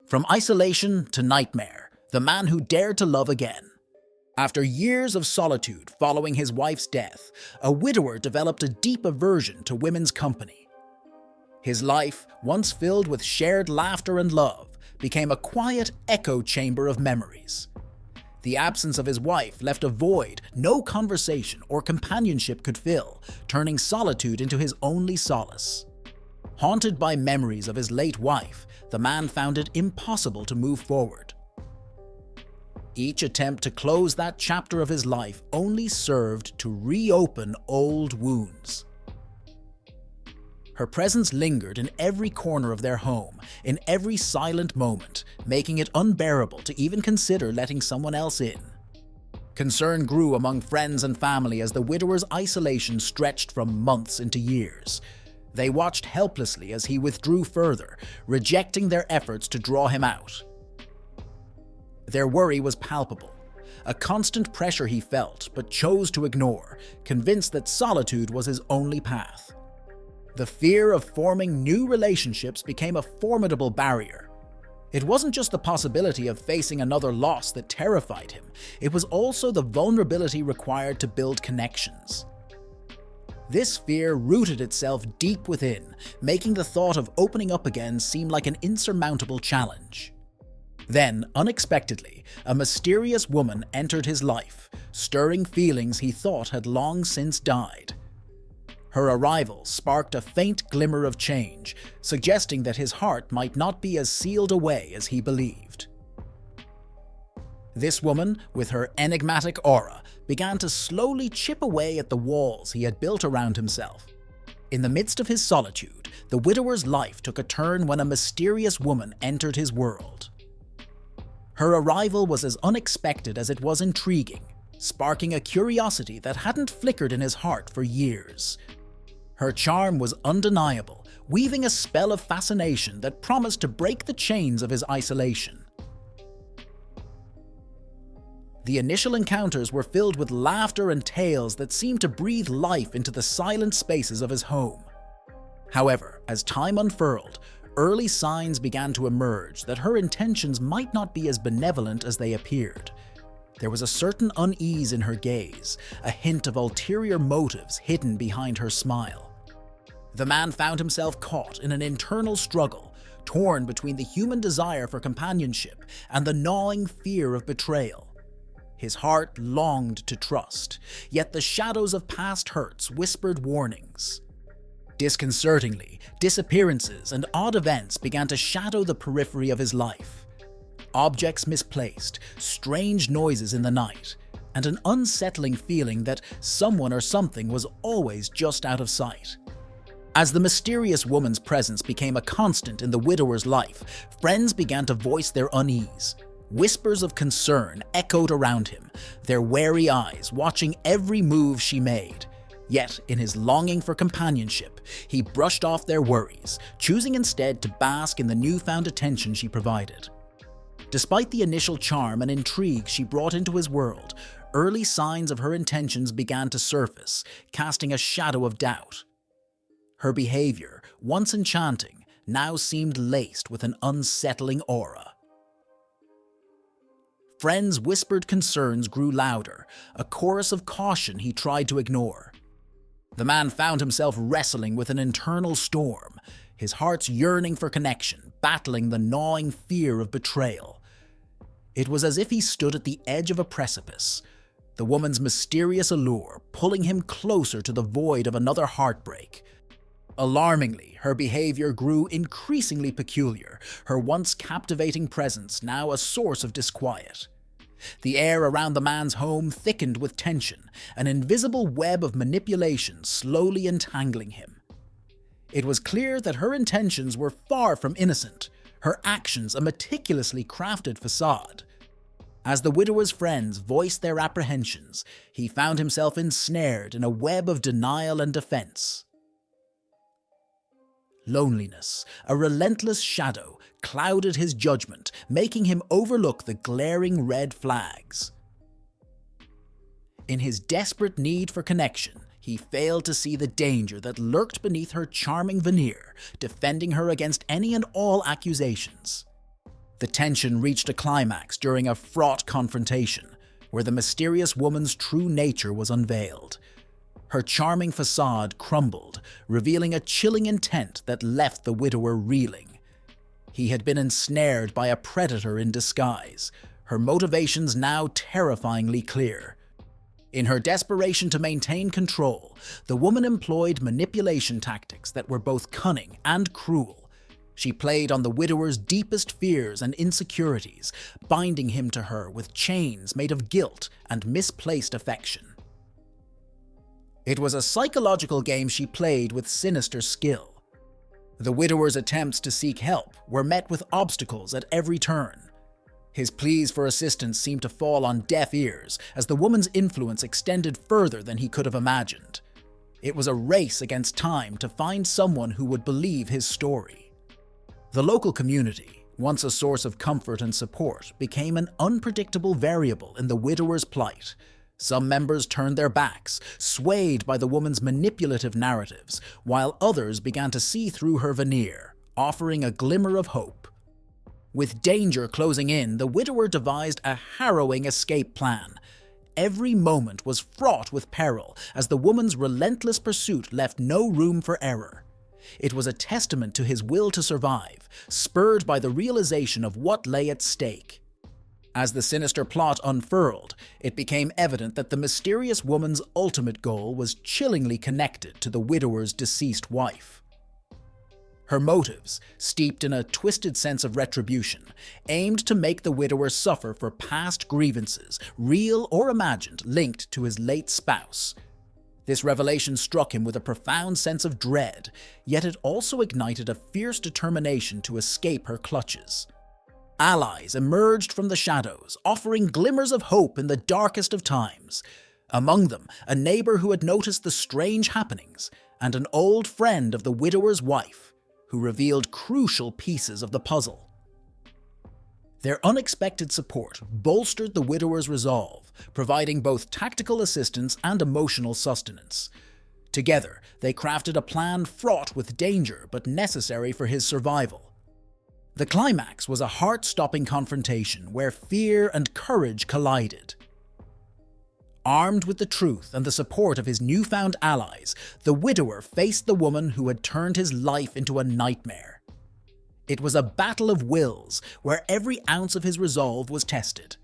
From isolation to nightmare, the man who dared to love again. After years of solitude following his wife's death, a widower developed a deep aversion to women's company. His life, once filled with shared laughter and love, became a quiet echo chamber of memories. The absence of his wife left a void no conversation or companionship could fill, turning solitude into his only solace. Haunted by memories of his late wife, the man found it impossible to move forward. Each attempt to close that chapter of his life only served to reopen old wounds. Her presence lingered in every corner of their home, in every silent moment, making it unbearable to even consider letting someone else in. Concern grew among friends and family as the widower's isolation stretched from months into years. They watched helplessly as he withdrew further, rejecting their efforts to draw him out. Their worry was palpable, a constant pressure he felt but chose to ignore, convinced that solitude was his only path. The fear of forming new relationships became a formidable barrier. It wasn't just the possibility of facing another loss that terrified him, it was also the vulnerability required to build connections. This fear rooted itself deep within, making the thought of opening up again seem like an insurmountable challenge. Then, unexpectedly, a mysterious woman entered his life, stirring feelings he thought had long since died. Her arrival sparked a faint glimmer of change, suggesting that his heart might not be as sealed away as he believed. This woman, with her enigmatic aura, began to slowly chip away at the walls he had built around himself. In the midst of his solitude, the widower's life took a turn when a mysterious woman entered his world. Her arrival was as unexpected as it was intriguing, sparking a curiosity that hadn't flickered in his heart for years. Her charm was undeniable, weaving a spell of fascination that promised to break the chains of his isolation. The initial encounters were filled with laughter and tales that seemed to breathe life into the silent spaces of his home. However, as time unfurled, early signs began to emerge that her intentions might not be as benevolent as they appeared. There was a certain unease in her gaze, a hint of ulterior motives hidden behind her smile. The man found himself caught in an internal struggle, torn between the human desire for companionship and the gnawing fear of betrayal. His heart longed to trust, yet the shadows of past hurts whispered warnings. Disconcertingly, disappearances and odd events began to shadow the periphery of his life. Objects misplaced, strange noises in the night, and an unsettling feeling that someone or something was always just out of sight. As the mysterious woman's presence became a constant in the widower's life, friends began to voice their unease. Whispers of concern echoed around him, their wary eyes watching every move she made. Yet, in his longing for companionship, he brushed off their worries, choosing instead to bask in the newfound attention she provided. Despite the initial charm and intrigue she brought into his world, early signs of her intentions began to surface, casting a shadow of doubt. Her behavior, once enchanting, now seemed laced with an unsettling aura. Friends' whispered concerns grew louder, a chorus of caution he tried to ignore. The man found himself wrestling with an internal storm, his heart's yearning for connection, battling the gnawing fear of betrayal. It was as if he stood at the edge of a precipice, the woman's mysterious allure pulling him closer to the void of another heartbreak. Alarmingly, her behavior grew increasingly peculiar, her once captivating presence now a source of disquiet. The air around the man's home thickened with tension, an invisible web of manipulation slowly entangling him. It was clear that her intentions were far from innocent, her actions a meticulously crafted facade. As the widower's friends voiced their apprehensions, he found himself ensnared in a web of denial and defense. Loneliness, a relentless shadow, clouded his judgment, making him overlook the glaring red flags. In his desperate need for connection, he failed to see the danger that lurked beneath her charming veneer, defending her against any and all accusations. The tension reached a climax during a fraught confrontation, where the mysterious woman's true nature was unveiled. Her charming facade crumbled, revealing a chilling intent that left the widower reeling. He had been ensnared by a predator in disguise, her motivations now terrifyingly clear. In her desperation to maintain control, the woman employed manipulation tactics that were both cunning and cruel. She played on the widower's deepest fears and insecurities, binding him to her with chains made of guilt and misplaced affection. It was a psychological game she played with sinister skill. The widower's attempts to seek help were met with obstacles at every turn. His pleas for assistance seemed to fall on deaf ears as the woman's influence extended further than he could have imagined. It was a race against time to find someone who would believe his story. The local community, once a source of comfort and support, became an unpredictable variable in the widower's plight. Some members turned their backs, swayed by the woman's manipulative narratives, while others began to see through her veneer, offering a glimmer of hope. With danger closing in, the widower devised a harrowing escape plan. Every moment was fraught with peril, as the woman's relentless pursuit left no room for error. It was a testament to his will to survive, spurred by the realization of what lay at stake. As the sinister plot unfurled, it became evident that the mysterious woman's ultimate goal was chillingly connected to the widower's deceased wife. Her motives, steeped in a twisted sense of retribution, aimed to make the widower suffer for past grievances, real or imagined, linked to his late spouse. This revelation struck him with a profound sense of dread, yet it also ignited a fierce determination to escape her clutches. Allies emerged from the shadows, offering glimmers of hope in the darkest of times. Among them, a neighbor who had noticed the strange happenings, and an old friend of the widower's wife, who revealed crucial pieces of the puzzle. Their unexpected support bolstered the widower's resolve, providing both tactical assistance and emotional sustenance. Together, they crafted a plan fraught with danger but necessary for his survival. The climax was a heart-stopping confrontation where fear and courage collided. Armed with the truth and the support of his newfound allies, the widower faced the woman who had turned his life into a nightmare. It was a battle of wills, where every ounce of his resolve was tested.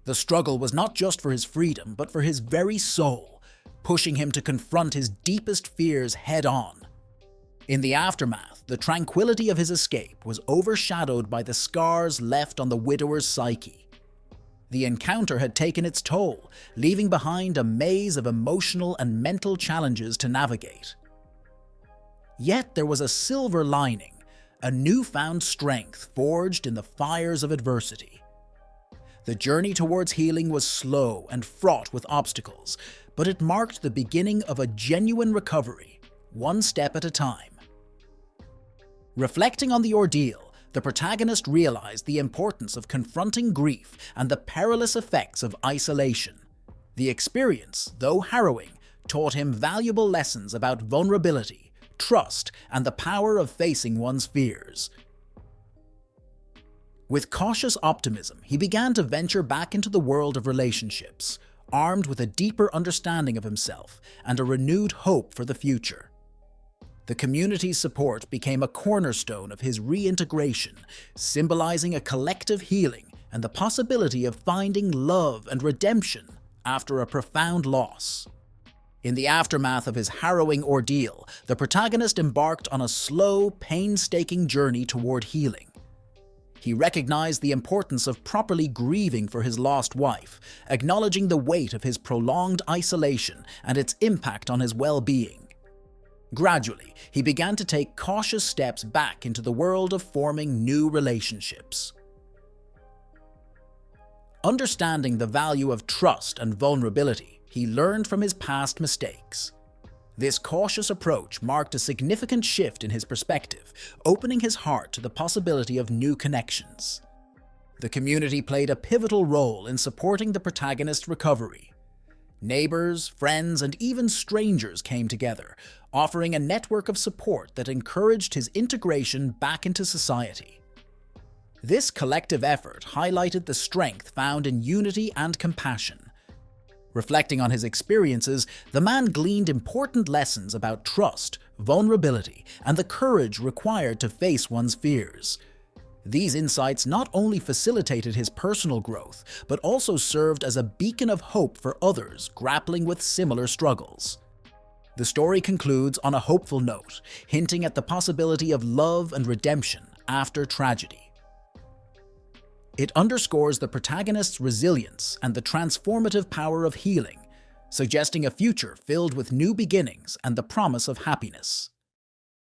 The struggle was not just for his freedom, but for his very soul, pushing him to confront his deepest fears head-on. In the aftermath, the tranquility of his escape was overshadowed by the scars left on the widower's psyche. The encounter had taken its toll, leaving behind a maze of emotional and mental challenges to navigate. Yet there was a silver lining, a newfound strength forged in the fires of adversity. The journey towards healing was slow and fraught with obstacles, but it marked the beginning of a genuine recovery, one step at a time. Reflecting on the ordeal, the protagonist realized the importance of confronting grief and the perilous effects of isolation. The experience, though harrowing, taught him valuable lessons about vulnerability, trust, and the power of facing one's fears. With cautious optimism, he began to venture back into the world of relationships, armed with a deeper understanding of himself and a renewed hope for the future. The community's support became a cornerstone of his reintegration, symbolizing a collective healing and the possibility of finding love and redemption after a profound loss. In the aftermath of his harrowing ordeal, the protagonist embarked on a slow, painstaking journey toward healing. He recognized the importance of properly grieving for his lost wife, acknowledging the weight of his prolonged isolation and its impact on his well-being. Gradually, he began to take cautious steps back into the world of forming new relationships. Understanding the value of trust and vulnerability, he learned from his past mistakes. This cautious approach marked a significant shift in his perspective, opening his heart to the possibility of new connections. The community played a pivotal role in supporting the protagonist's recovery. Neighbors, friends, and even strangers came together, offering a network of support that encouraged his integration back into society. This collective effort highlighted the strength found in unity and compassion. Reflecting on his experiences, the man gleaned important lessons about trust, vulnerability, and the courage required to face one's fears. These insights not only facilitated his personal growth, but also served as a beacon of hope for others grappling with similar struggles. The story concludes on a hopeful note, hinting at the possibility of love and redemption after tragedy. It underscores the protagonist's resilience and the transformative power of healing, suggesting a future filled with new beginnings and the promise of happiness.